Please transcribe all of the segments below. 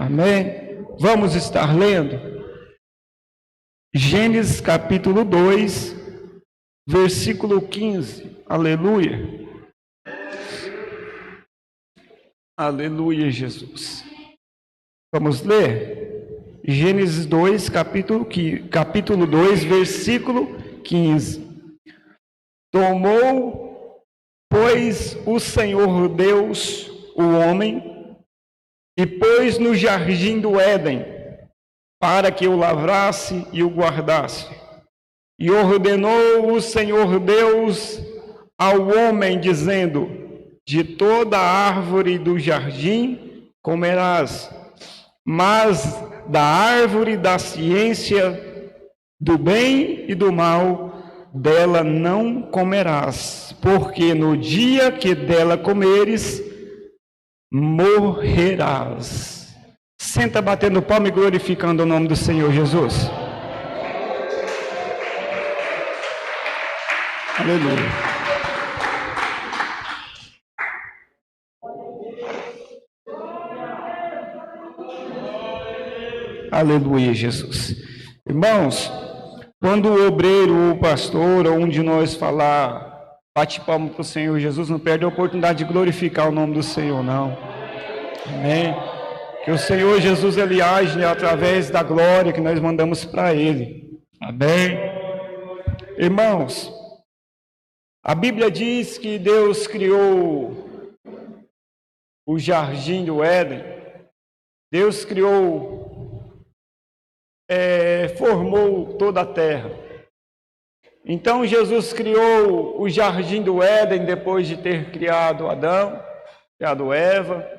Amém? Vamos estar lendo Gênesis capítulo 2, versículo 15. Aleluia. Aleluia, Jesus. Vamos ler Gênesis 2, capítulo 2, versículo 15. Tomou, pois, o Senhor Deus o homem e pôs no jardim do Éden para que o lavrasse e o guardasse. E ordenou o Senhor Deus ao homem, dizendo: de toda árvore do jardim comerás, mas da árvore da ciência do bem e do mal, dela não comerás, porque no dia que dela comeres, morrerás. Senta batendo palma e glorificando o nome do Senhor Jesus. Aleluia. Aleluia, Jesus. Irmãos, quando o obreiro, o pastor, ou um de nós falar, bate palma para o Senhor Jesus, não perde a oportunidade de glorificar o nome do Senhor, não. Amém? Que o Senhor Jesus, Ele age através da glória que nós mandamos para Ele. Amém? Irmãos, a Bíblia diz que Deus criou o jardim do Éden. Deus formou toda a terra. Então Jesus criou o jardim do Éden depois de ter criado Adão, criado Eva.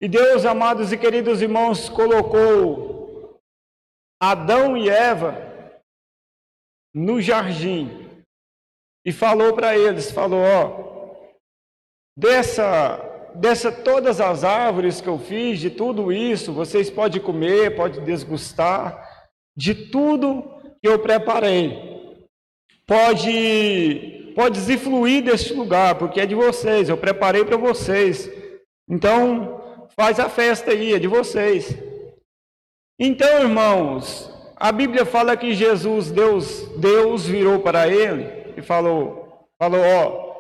E Deus, amados e queridos irmãos, colocou Adão e Eva no jardim e falou para eles, dessa todas as árvores que eu fiz, de tudo isso, vocês podem comer, podem desgustar, de tudo que eu preparei. Pode usufruir deste lugar, porque é de vocês, eu preparei para vocês. Então, faz a festa aí, é de vocês. Então, irmãos, a Bíblia fala que Deus virou para ele e falou,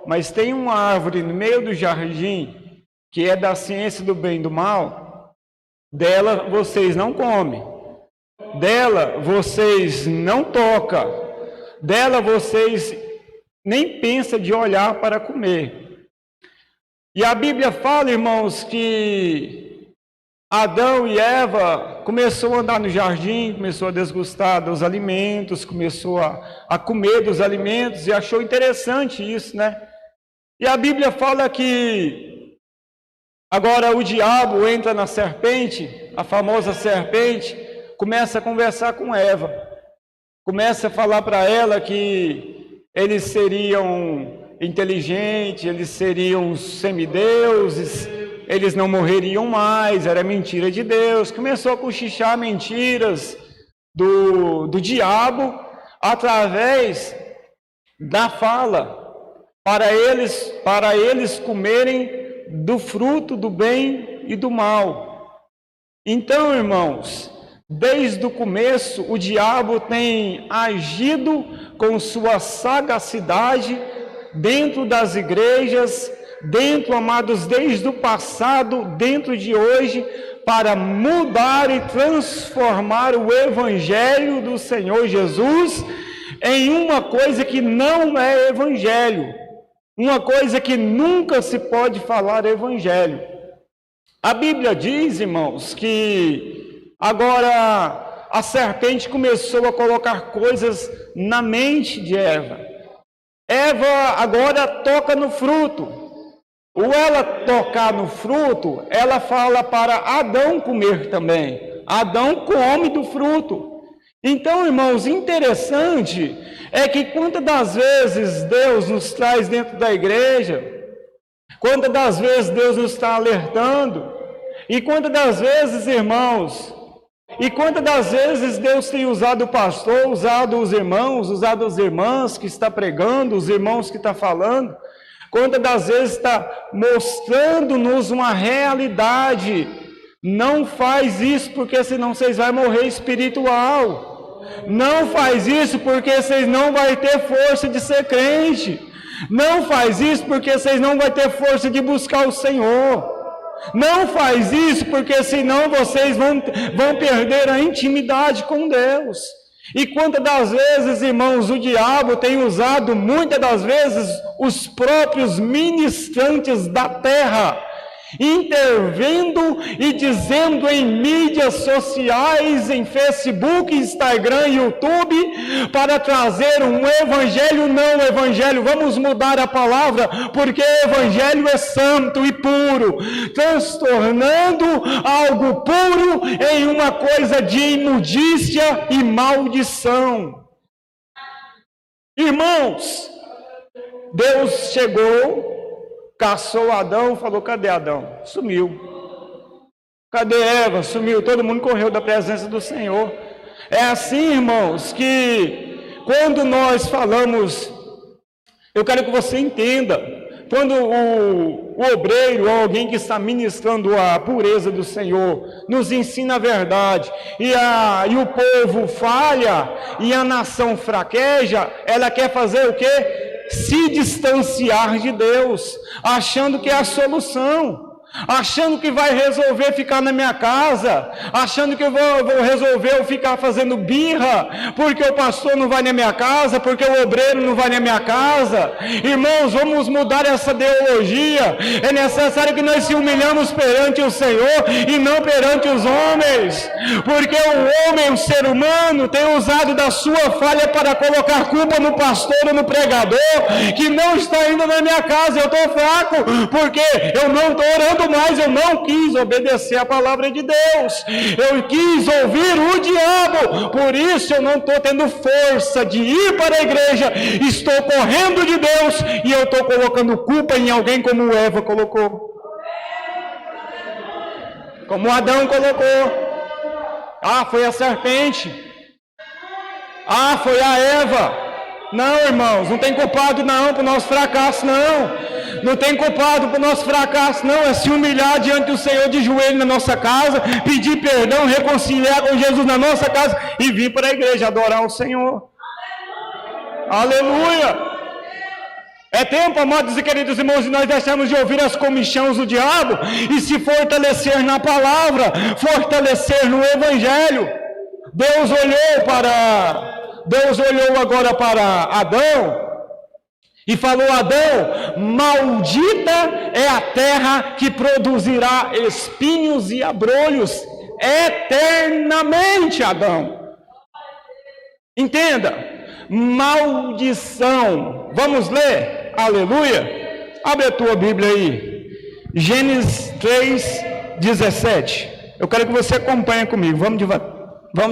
mas tem uma árvore no meio do jardim, que é da ciência do bem e do mal, dela vocês não comem, dela vocês não tocam, dela vocês nem pensam de olhar para comer. E a Bíblia fala, irmãos, que Adão e Eva começou a andar no jardim, começou a desgustar dos alimentos, começou a comer dos alimentos e achou interessante isso, né? E a Bíblia fala que agora o diabo entra na serpente, a famosa serpente, começa a conversar com Eva, começa a falar para ela que eles seriam inteligentes, eles seriam semideuses, eles não morreriam mais, era mentira de Deus. Começou a cochichar mentiras do diabo através da fala, para eles comerem do fruto do bem e do mal. Então, irmãos, desde o começo o diabo tem agido com sua sagacidade dentro das igrejas, amados, desde o passado, dentro de hoje, para mudar e transformar o Evangelho do Senhor Jesus em uma coisa que não é Evangelho, uma coisa que nunca se pode falar Evangelho. A Bíblia diz, irmãos, que agora a serpente começou a colocar coisas na mente de Eva. Eva agora toca no fruto. Ou ela tocar no fruto, ela fala para Adão comer também. Adão come do fruto. Então, irmãos, interessante é que quantas das vezes Deus nos traz dentro da igreja, quantas das vezes Deus nos está alertando, e quantas das vezes, irmãos, e quantas das vezes Deus tem usado o pastor, usado os irmãos, usado as irmãs que está pregando, os irmãos que está falando, quantas das vezes está mostrando-nos uma realidade Não faz isso, porque senão vocês vão morrer espiritual. Não faz isso, porque vocês não vão ter força de ser crente. Não faz isso, porque vocês não vão ter força de buscar o Senhor. Não faz isso, porque senão vocês vão perder a intimidade com Deus. E quantas das vezes, irmãos, o diabo tem usado, muitas das vezes, os próprios ministrantes da terra, intervindo e dizendo em mídias sociais, em Facebook, Instagram, YouTube, para trazer um evangelho não evangelho. Vamos mudar a palavra, porque evangelho é santo e puro, transtornando algo puro em uma coisa de imundícia e maldição. Irmãos, Deus chegou, caçou Adão, falou: cadê Adão? Sumiu. Cadê Eva? Sumiu. Todo mundo correu da presença do Senhor. É assim, irmãos, que quando nós falamos, eu quero que você entenda, quando o obreiro ou alguém que está ministrando a pureza do Senhor nos ensina a verdade, e o povo falha, e a nação fraqueja, ela quer fazer o quê? Se distanciar de Deus, achando que é a solução, achando que vai resolver ficar na minha casa, achando que eu vou resolver eu ficar fazendo birra, porque o pastor não vai na minha casa, porque o obreiro não vai na minha casa. Irmãos, vamos mudar essa ideologia. É necessário que nós se humilhamos perante o Senhor e não perante os homens, porque o homem, o ser humano, tem usado da sua falha para colocar culpa no pastor ou no pregador, que não está indo na minha casa. Eu estou fraco, porque eu não estou orando mais, eu não quis obedecer a palavra de Deus, eu quis ouvir o diabo, por isso eu não estou tendo força de ir para a igreja, estou correndo de Deus, e eu estou colocando culpa em alguém como Eva colocou, como Adão colocou. Foi a serpente, foi a Eva. Não, irmãos, não tem culpado não para o nosso fracasso, não tem culpado para o nosso fracasso, não. É se humilhar diante do Senhor de joelho na nossa casa, pedir perdão, reconciliar com Jesus na nossa casa e vir para a igreja adorar o Senhor. Aleluia! É tempo, amados e queridos irmãos, de nós deixarmos de ouvir as comichões do diabo e se fortalecer na palavra, fortalecer no evangelho. Deus olhou agora para Adão e falou: Adão, maldita é a terra que produzirá espinhos e abrolhos eternamente, Adão. Entenda, maldição. Vamos ler? Aleluia. Abre a tua Bíblia aí, Gênesis 3:17. Eu quero que você acompanhe comigo. Vamos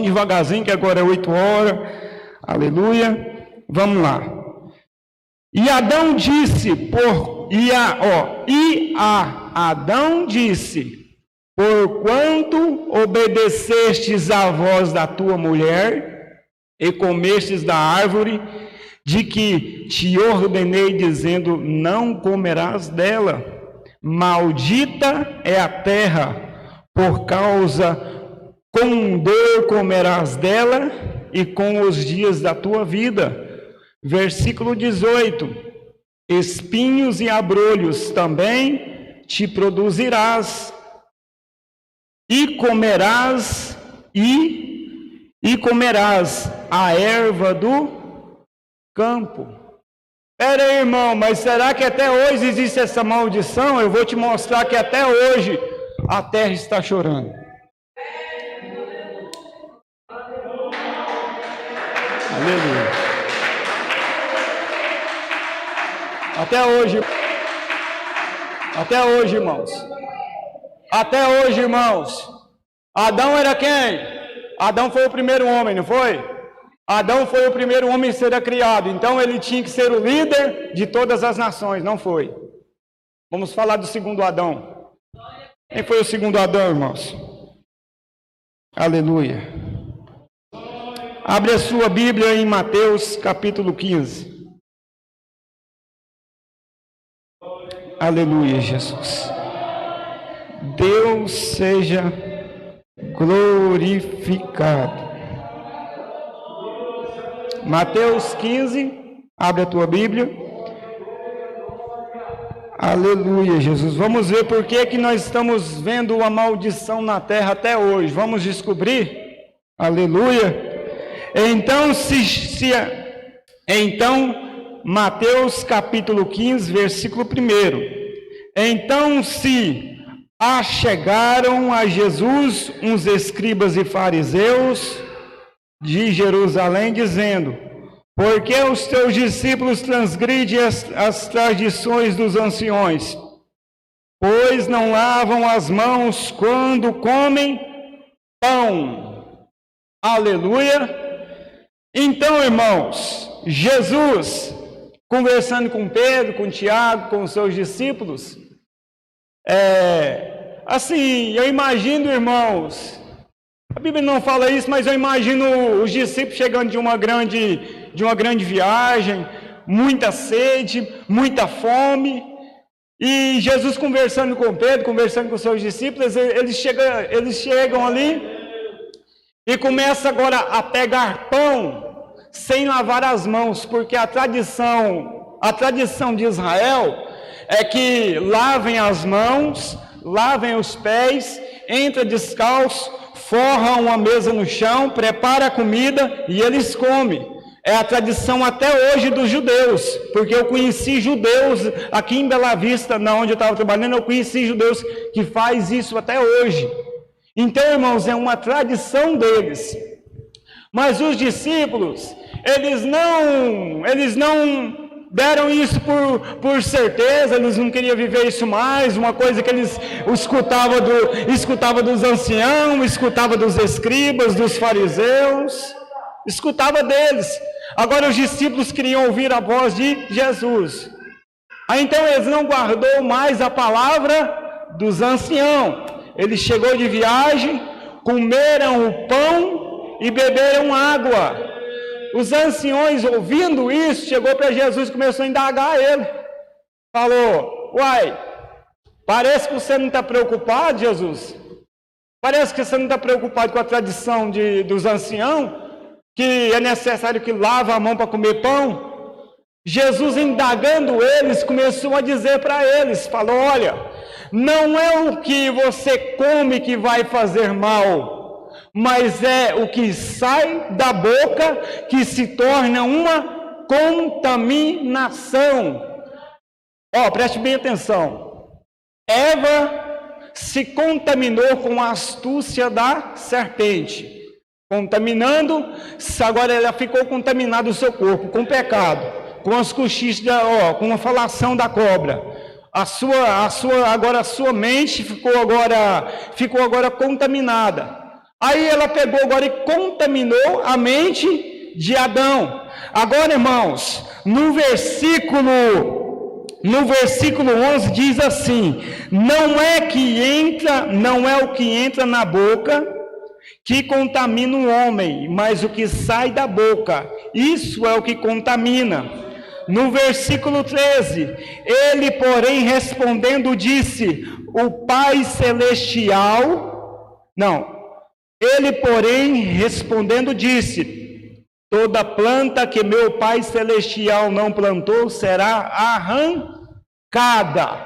devagarzinho, que agora é 8 horas. Aleluia. Vamos lá. E Adão disse, Adão disse: porquanto obedecestes à voz da tua mulher e comestes da árvore de que te ordenei, dizendo: não comerás dela. Maldita é a terra, por causa com dor comerás dela e com os dias da tua vida. Versículo 18: espinhos e abrolhos também te produzirás, e comerás a erva do campo. Espera aí, irmão, mas será que até hoje existe essa maldição? Eu vou te mostrar que até hoje a terra está chorando. Aleluia. Até hoje, irmãos. Adão era quem? Adão foi o primeiro homem, não foi? Adão foi o primeiro homem a ser criado, então ele tinha que ser o líder de todas as nações, não foi? Vamos falar do segundo Adão. Quem foi o segundo Adão, irmãos? Aleluia. Abre a sua Bíblia em Mateus capítulo 15. Aleluia, Jesus. Deus seja glorificado. Mateus 15, abre a tua Bíblia. Aleluia, Jesus. Vamos ver por que nós estamos vendo a maldição na terra até hoje. Vamos descobrir? Aleluia. Então, Mateus capítulo 15, versículo 1. Então se achegaram a Jesus uns escribas e fariseus de Jerusalém, dizendo: por que os teus discípulos transgridem as tradições dos anciões? Pois não lavam as mãos quando comem pão. Aleluia. Então, irmãos, Jesus, conversando com Pedro, com Tiago, com os seus discípulos, assim, eu imagino, irmãos, a Bíblia não fala isso, mas eu imagino os discípulos chegando de uma grande viagem, muita sede, muita fome, e Jesus conversando com Pedro, conversando com os seus discípulos, eles chegam ali e começam agora a pegar pão sem lavar as mãos, porque a tradição de Israel é que lavem as mãos, lavem os pés, entra descalço, forram a mesa no chão, prepara a comida e eles comem. É a tradição até hoje dos judeus, porque eu conheci judeus aqui em Bela Vista, onde eu estava trabalhando, eu conheci judeus que faz isso até hoje. Então, irmãos, é uma tradição deles. Mas os discípulos, eles não deram isso por certeza, eles não queriam viver isso mais, uma coisa que eles escutavam dos anciãos, escutavam dos escribas, dos fariseus, escutava deles. Agora os discípulos queriam ouvir a voz de Jesus. Aí então eles não guardou mais a palavra dos anciãos. Eles chegou de viagem, comeram o pão e beberam água. Os anciões, ouvindo isso, chegou para Jesus e começou a indagar ele. Falou: uai, parece que você não está preocupado, Jesus. Parece que você não está preocupado com a tradição dos anciãos, que é necessário que lave a mão para comer pão. Jesus, indagando eles, começou a dizer para eles, falou: olha, não é o que você come que vai fazer mal, mas é o que sai da boca que se torna uma contaminação. Preste bem atenção. Eva se contaminou com a astúcia da serpente, contaminando, agora ela ficou contaminada o seu corpo com pecado, com as cochichas, com a falação da cobra. A sua mente ficou agora contaminada. Aí ela pegou agora e contaminou a mente de Adão. Agora, irmãos, no versículo 11 diz assim: não é o que entra na boca que contamina o homem, mas o que sai da boca, isso é o que contamina. No versículo 13, ele, porém, respondendo, disse: toda planta que meu Pai Celestial não plantou será arrancada.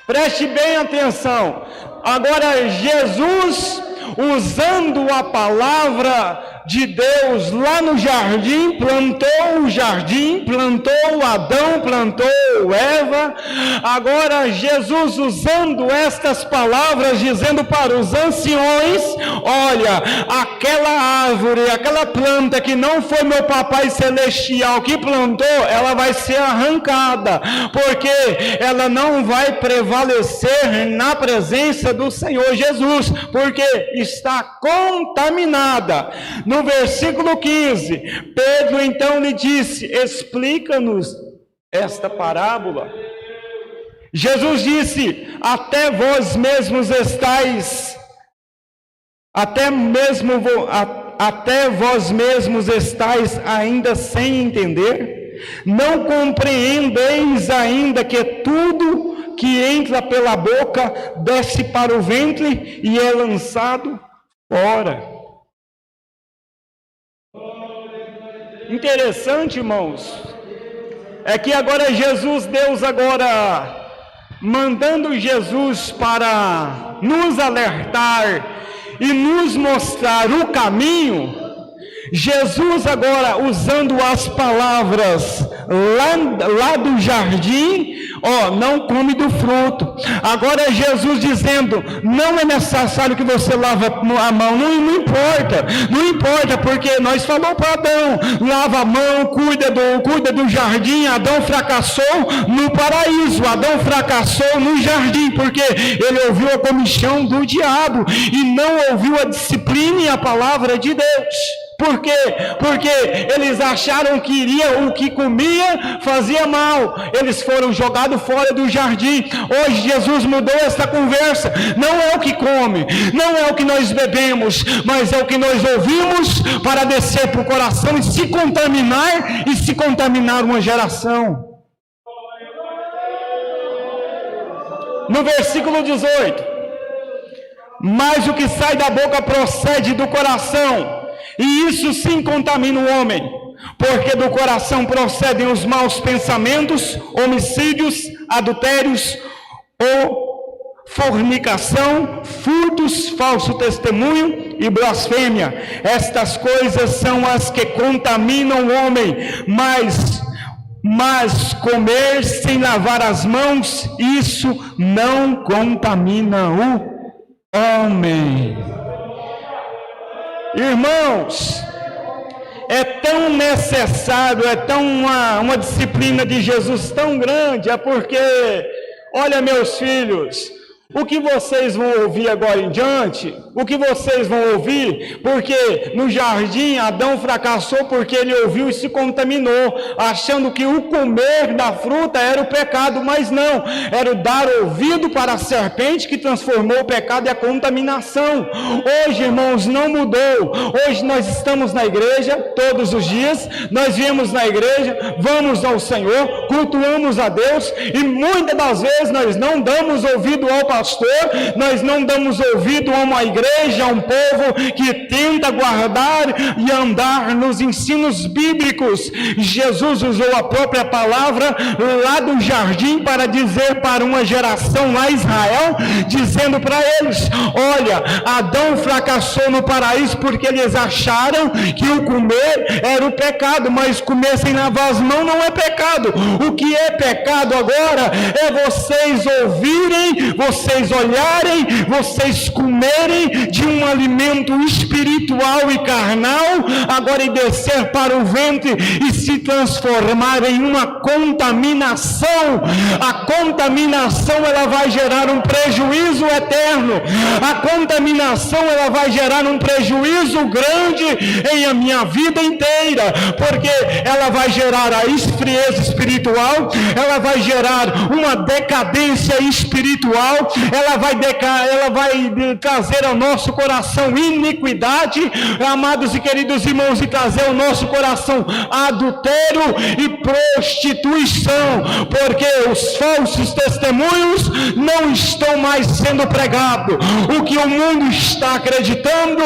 Preste bem atenção. Agora, Jesus, usando a palavra de Deus lá no jardim, plantou o jardim, plantou Adão, plantou Eva. Agora Jesus, usando estas palavras, dizendo para os anciões: olha, aquela árvore, aquela planta que não foi meu Papai Celestial que plantou, ela vai ser arrancada, porque ela não vai prevalecer na presença do Senhor Jesus, porque está contaminada. No versículo 15, Pedro então lhe disse: explica-nos esta parábola. Jesus disse: até vós mesmos estáis ainda sem entender? Não compreendeis ainda que tudo que entra pela boca desce para o ventre e é lançado fora. Interessante, irmãos, é que agora Deus agora mandando Jesus para nos alertar e nos mostrar o caminho. Jesus agora usando as palavras lá do jardim, não come do fruto. Agora Jesus dizendo, não é necessário que você lave a mão, não importa, porque nós falamos para Adão, lava a mão, cuida do jardim. Adão fracassou no paraíso, Adão fracassou no jardim, porque ele ouviu a comichão do diabo, e não ouviu a disciplina e a palavra de Deus. Por quê? Porque eles acharam que o que comia fazia mal. Eles foram jogados fora do jardim. Hoje Jesus mudou essa conversa. Não é o que come, não é o que nós bebemos, mas é o que nós ouvimos para descer para o coração e se contaminar uma geração. No versículo 18: mas o que sai da boca procede do coração, e isso sim contamina o homem, porque do coração procedem os maus pensamentos, homicídios, adultérios, fornicação, furtos, falso testemunho e blasfêmia. Estas coisas são as que contaminam o homem, mas comer sem lavar as mãos, isso não contamina o homem. Irmãos, é tão necessário, é tão uma disciplina de Jesus tão grande, é porque, olha, meus filhos, o que vocês vão ouvir agora em diante, porque no jardim Adão fracassou porque ele ouviu e se contaminou, achando que o comer da fruta era o pecado, mas não, era o dar ouvido para a serpente que transformou o pecado e a contaminação. Hoje, irmãos, não mudou. Hoje nós estamos na igreja todos os dias, nós viemos na igreja, vamos ao Senhor, cultuamos a Deus, e muitas das vezes nós não damos ouvido ao pastor, nós não damos ouvido a uma igreja, a um povo que tenta guardar e andar nos ensinos bíblicos. Jesus usou a própria palavra lá do jardim para dizer para uma geração lá em Israel, dizendo para eles: olha, Adão fracassou no paraíso porque eles acharam que o comer era o pecado, mas comer sem lavar as mãos não é pecado. O que é pecado agora é vocês ouvirem, vocês olharem, vocês comerem de um alimento espiritual e carnal, agora e descer para o ventre e se transformar em uma contaminação. A contaminação, ela vai gerar um prejuízo eterno. A contaminação, ela vai gerar um prejuízo grande em a minha vida inteira, porque ela vai gerar a esfrieza espiritual, ela vai gerar uma decadência espiritual, ela vai trazer ao nosso coração iniquidade, amados e queridos irmãos, e trazer ao nosso coração adultério e prostituição, porque os falsos testemunhos não estão mais sendo pregados. O que o mundo está acreditando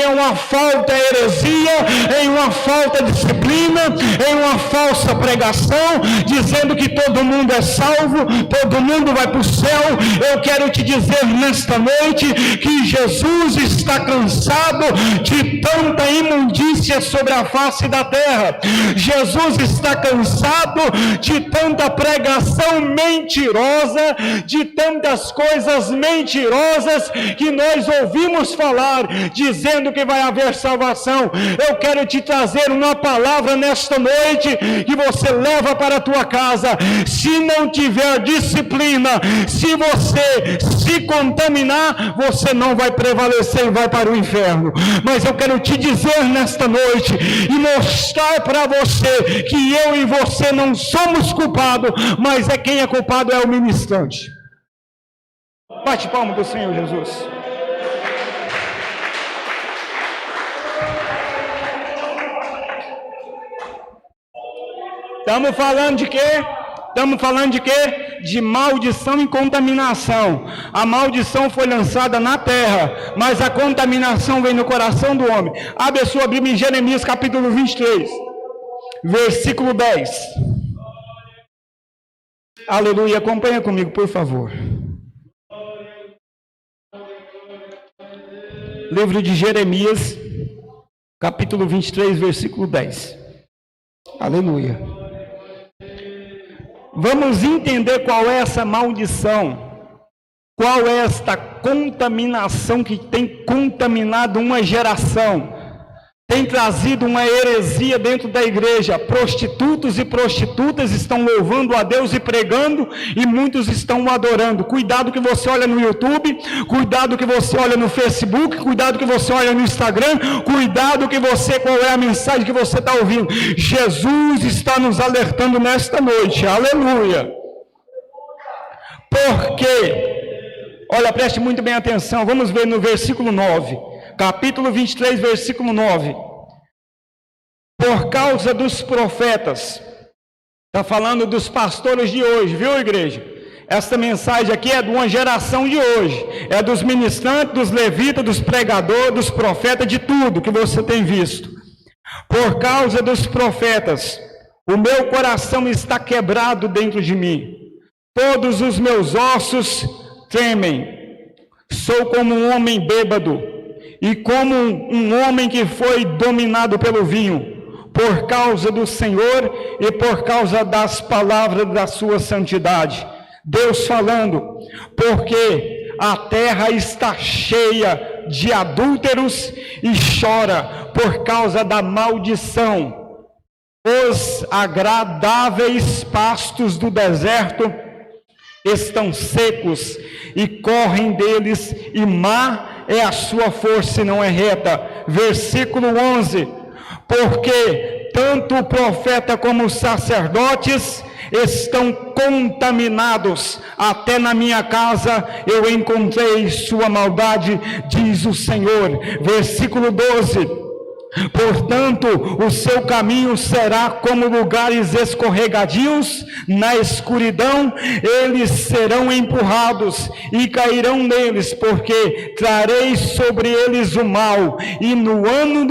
é uma falta de heresia, em uma falta de disciplina, em uma falsa pregação, dizendo que todo mundo é salvo, todo mundo vai para o céu. Eu quero te dizer nesta noite que Jesus está cansado de tanta imundícia sobre a face da terra. Jesus está cansado de tanta pregação mentirosa, de tantas coisas mentirosas que nós ouvimos falar, dizendo que vai haver salvação. Eu quero te trazer uma palavra nesta noite que você leva para a tua casa. Se não tiver disciplina, se você se contaminar, você não vai prevalecer e vai para o inferno. Mas eu quero te dizer nesta noite e mostrar para você que eu e você não somos culpados, mas quem é culpado é o ministrante. Bate palma do Senhor Jesus. Estamos falando de quê? Estamos falando de quê? de maldição e contaminação. A maldição foi lançada na terra, mas a contaminação vem no coração do homem. Abre a sua Bíblia em Jeremias capítulo 23, versículo 10. Aleluia, acompanha comigo, por favor. Livro de Jeremias, capítulo 23, versículo 10. Aleluia. Vamos entender qual é essa maldição, qual é esta contaminação que tem contaminado uma geração, tem trazido uma heresia dentro da igreja. Prostitutos e prostitutas estão louvando a Deus e pregando, e muitos estão o adorando. Cuidado que você olha no YouTube, cuidado que você olha no Facebook, cuidado que você olha no Instagram, cuidado que você, qual é a mensagem que você está ouvindo. Jesus está nos alertando nesta noite, aleluia. Porque, olha, preste muito bem atenção, vamos ver no versículo 9. Capítulo 23, versículo 9. Por causa dos profetas, está falando dos pastores de hoje, viu, igreja? Esta mensagem aqui é de uma geração de hoje, é dos ministrantes, dos levitas, dos pregadores, dos profetas, de tudo que você tem visto. Por causa dos profetas, o meu coração está quebrado dentro de mim, todos os meus ossos tremem, sou como um homem bêbado, e como um homem que foi dominado pelo vinho, por causa do Senhor e por causa das palavras da sua santidade. Deus falando, porque a terra está cheia de adúlteros e chora por causa da maldição. Os agradáveis pastos do deserto estão secos e correm deles, e má é a sua força e não é reta. Versículo 11, porque tanto o profeta como os sacerdotes estão contaminados, até na minha casa eu encontrei sua maldade, diz o Senhor. Versículo 12, portanto, o seu caminho será como lugares escorregadios, na escuridão eles serão empurrados e cairão neles, porque trarei sobre eles o mal, e no ano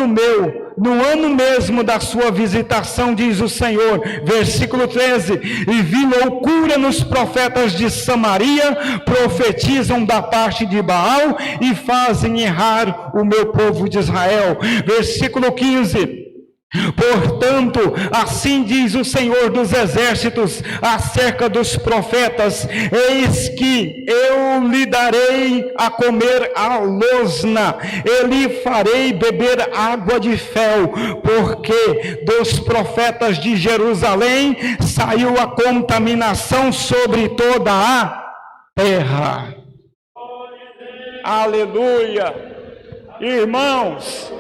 mesmo da sua visitação, diz o Senhor. Versículo 13, e vi loucura nos profetas de Samaria, profetizam da parte de Baal e fazem errar o meu povo de Israel. Versículo 15, portanto, assim diz o Senhor dos exércitos acerca dos profetas, eis que eu lhe darei a comer a losna, e lhe farei beber água de fel, porque dos profetas de Jerusalém saiu a contaminação sobre toda a terra. Aleluia, irmãos.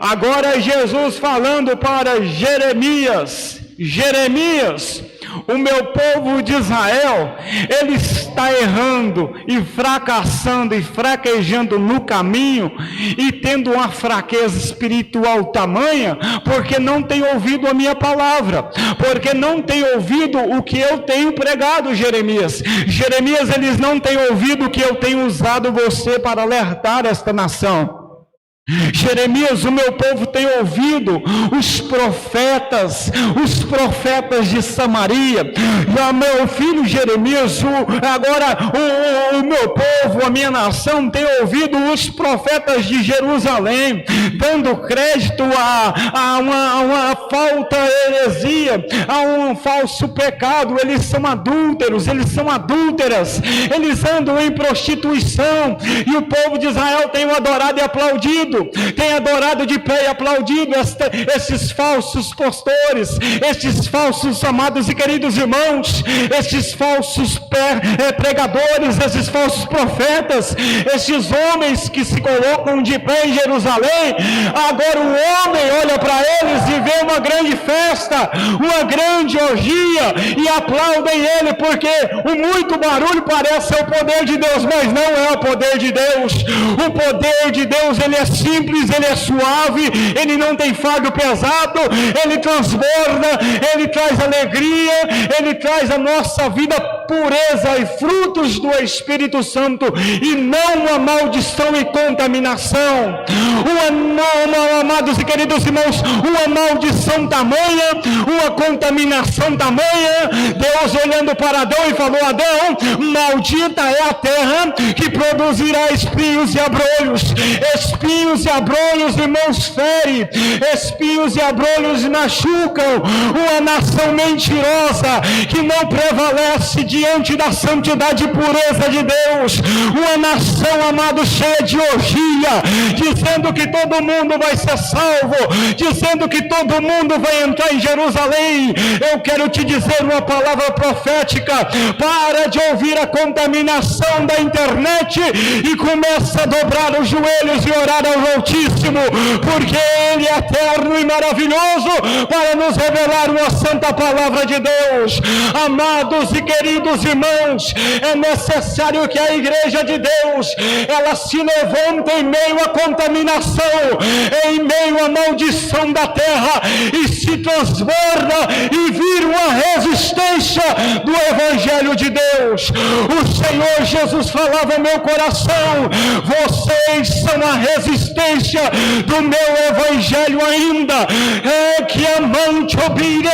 Agora Jesus falando para Jeremias, Jeremias, o meu povo de Israel, ele está errando e fracassando e fraquejando no caminho e tendo uma fraqueza espiritual tamanha, porque não tem ouvido a minha palavra, porque não tem ouvido o que eu tenho pregado. Jeremias, eles não têm ouvido o que eu tenho usado você para alertar esta nação. Jeremias, o meu povo tem ouvido os profetas de Samaria. E meu filho Jeremias, o meu povo, a minha nação tem ouvido os profetas de Jerusalém, dando crédito a uma falta heresia, a um falso pecado. Eles são adúlteros, eles são adúlteras, eles andam em prostituição, e o povo de Israel tem o adorado e aplaudido, tem adorado de pé e aplaudido esses falsos pastores, esses falsos, amados e queridos irmãos, esses falsos pregadores, esses falsos profetas, esses homens que se colocam de pé em Jerusalém. Agora o homem olha para eles e vê uma grande festa, uma grande orgia, e aplaudem ele, porque o muito barulho parece ser o poder de Deus, mas não é o poder de Deus. O poder de Deus, ele é simples, ele é suave, ele não tem fardo pesado, ele transborda, ele traz alegria, ele traz a nossa vida pureza e frutos do Espírito Santo, e não uma maldição e contaminação. Amados e queridos irmãos, uma maldição tamanha, uma contaminação tamanha. Deus olhando para Adão e falou: Adão, maldita é a terra que produzirá espinhos e abrolhos. Espinhos e abrolhos, irmãos, fere. Espinhos e abrolhos machucam. Uma nação mentirosa que não prevalece diante da santidade e pureza de Deus. Uma nação, amado, cheia de orgia, dizendo que todo mundo vai ser salvo, dizendo que todo mundo vai entrar em Jerusalém. Eu quero te dizer uma palavra profética: para de ouvir a contaminação da internet e começa a dobrar os joelhos e orar ao Altíssimo, porque Ele é eterno e maravilhoso para nos revelar uma santa palavra de Deus. Amados e queridos irmãos, é necessário que a igreja de Deus, ela se levante em meio à contaminação, em meio à maldição da terra, e se transborda e vira uma resistência do Evangelho de Deus. O Senhor Jesus falava ao meu coração: vocês são a resistência do meu Evangelho ainda. É que amante obire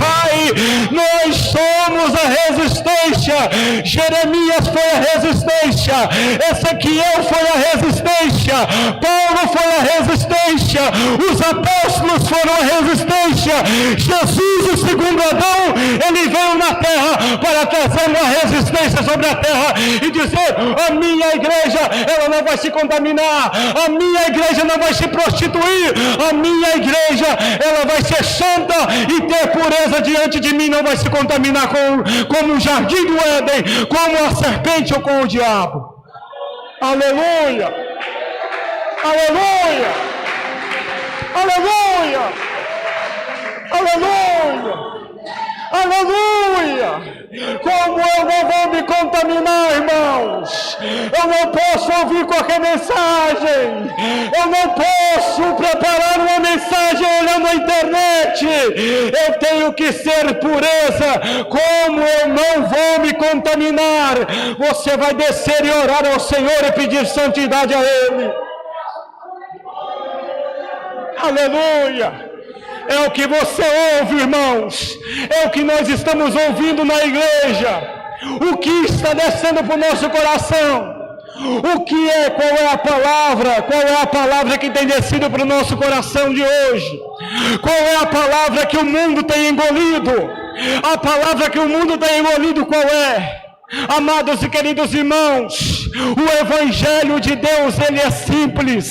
Pai, nós somos a resistência. Jeremias foi a resistência, Ezequiel foi a resistência, Paulo foi a resistência, os apóstolos foram a resistência. Jesus, o segundo Adão, ele veio na terra para trazer uma resistência sobre a terra e dizer: a minha igreja, ela não vai se contaminar, a minha igreja não vai se prostituir, a minha igreja, ela vai ser santa e ter pureza diante de mim, não vai se contaminar como o jardim do Éden, como a serpente ou com o diabo. Aleluia! Aleluia! Aleluia! Aleluia! Aleluia! Como eu não vou me contaminar, irmãos? Eu não posso ouvir qualquer mensagem, eu não posso preparar uma mensagem olhando a internet. Eu tenho que ser pureza. Como eu não vou me contaminar? Você vai descer e orar ao Senhor e pedir santidade a Ele. Aleluia! É o que você ouve, irmãos, é o que nós estamos ouvindo na igreja, o que está descendo para o nosso coração. Qual é a palavra que tem descido para o nosso coração de hoje? Qual é a palavra que o mundo tem engolido? A palavra que o mundo tem engolido, qual é? Amados e queridos irmãos, o Evangelho de Deus, ele é simples,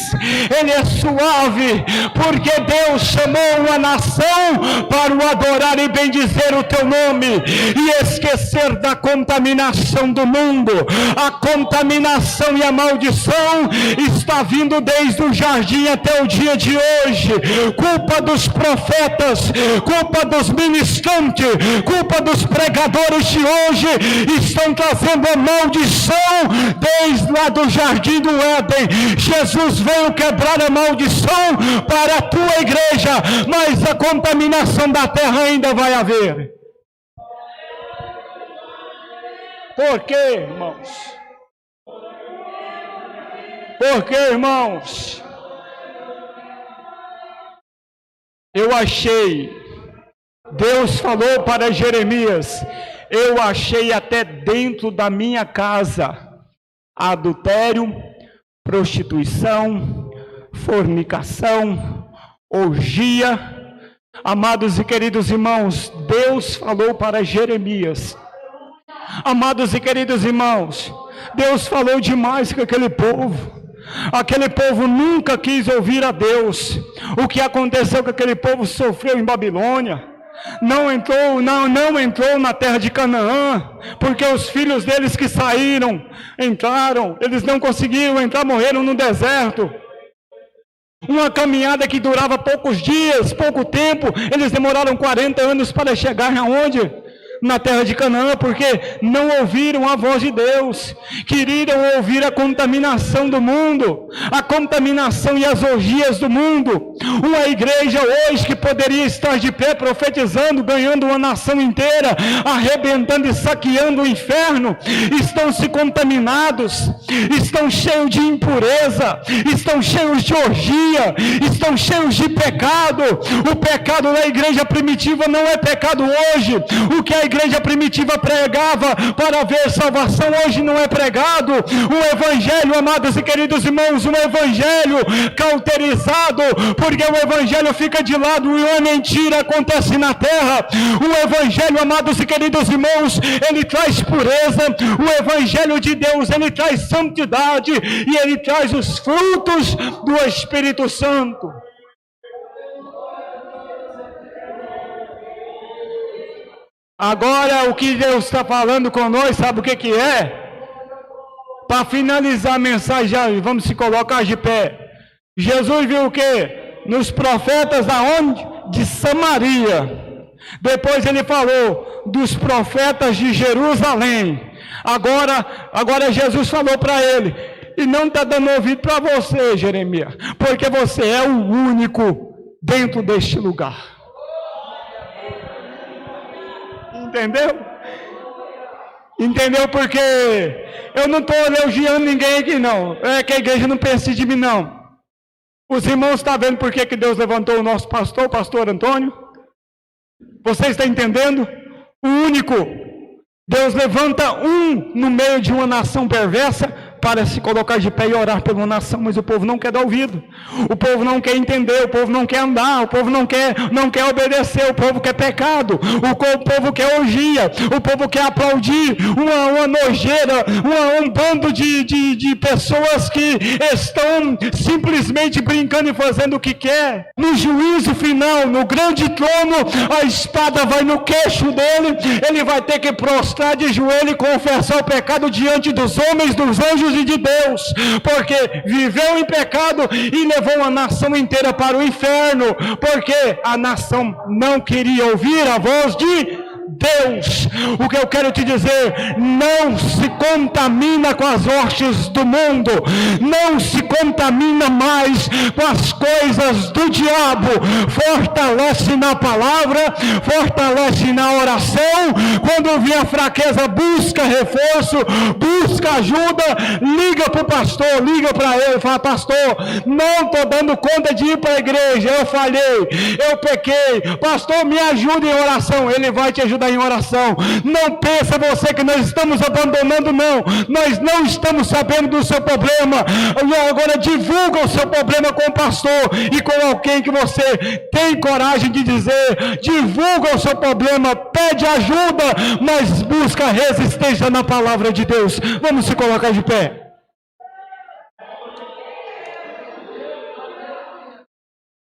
ele é suave, porque Deus chamou uma nação para o adorar e bendizer o teu nome, e esquecer da contaminação do mundo. A contaminação e a maldição está vindo desde o jardim até o dia de hoje. Culpa dos profetas, culpa dos ministrantes, culpa dos pregadores de hoje, estão trazendo a maldição desde lá do jardim do Éden. Jesus veio quebrar a maldição para a tua igreja, mas a contaminação da terra ainda vai haver. Por quê, irmãos? Por quê, irmãos? Eu achei, Deus falou para Jeremias: eu achei até dentro da minha casa adultério, prostituição, fornicação, orgia. Amados e queridos irmãos, Deus falou para Jeremias. Amados e queridos irmãos, Deus falou demais com aquele povo. Aquele povo nunca quis ouvir a Deus. O que aconteceu com aquele povo? Sofreu em Babilônia. Não entrou na terra de Canaã, porque os filhos deles que saíram, entraram, eles não conseguiram entrar, morreram no deserto. Uma caminhada que durava poucos dias, pouco tempo, eles demoraram 40 anos para chegar aonde? na terra de Canaã, porque não ouviram a voz de Deus, queriam ouvir a contaminação do mundo, a contaminação e as orgias do mundo. Uma igreja hoje que poderia estar de pé profetizando, ganhando uma nação inteira, arrebentando e saqueando o inferno, estão se contaminados, estão cheios de impureza, estão cheios de orgia, estão cheios de pecado. O pecado da igreja primitiva não é pecado hoje. O que a igreja primitiva pregava para ver salvação hoje não é pregado. O evangelho, amados e queridos irmãos, um evangelho cauterizado, porque o evangelho fica de lado e a mentira acontece na terra. O evangelho, amados e queridos irmãos, ele traz pureza. O evangelho de Deus, ele traz santidade e ele traz os frutos do Espírito Santo. Agora, o que Deus está falando conosco, sabe o que é? Para finalizar a mensagem, vamos se colocar de pé. Jesus viu o que? Nos profetas aonde? De Samaria. Depois ele falou dos profetas de Jerusalém. Agora Jesus falou para ele, e não está dando ouvido para você, Jeremias, porque você é o único dentro deste lugar. Entendeu? Entendeu? Porque eu não estou elogiando ninguém aqui não. É que a igreja não pensa de mim não. Os irmãos estão vendo por que Deus levantou o nosso pastor, o pastor Antônio? Você está entendendo? O único. Deus levanta um no meio de uma nação perversa para se colocar de pé e orar pela uma nação, mas o povo não quer dar ouvido, o povo não quer entender, o povo não quer andar, o povo não quer obedecer, o povo quer pecado, o povo quer orgia, o povo quer aplaudir uma nojeira, um bando de pessoas que estão simplesmente brincando e fazendo o que quer. No juízo final, no grande trono, a espada vai no queixo dele, ele vai ter que prostrar de joelho e confessar o pecado diante dos homens, dos anjos e de Deus, porque viveu em pecado e levou a nação inteira para o inferno, porque a nação não queria ouvir a voz de Deus. O que eu quero te dizer, não se contamina com as hostes do mundo, não se contamina mais com as coisas do diabo, fortalece na palavra, fortalece na oração. Quando vier a fraqueza, busca reforço, busca ajuda, liga para o pastor, liga para ele, fala: pastor, não estou dando conta de ir para a igreja, eu falhei, eu pequei, pastor, me ajuda em oração. Ele vai te ajudar em oração. Não pensa você que nós estamos abandonando, não. Nós não estamos sabendo do seu problema. Agora divulga o seu problema com o pastor e com alguém que você tem coragem de dizer. Divulga o seu problema, pede ajuda, mas busca resistência na palavra de Deus. Vamos se colocar de pé.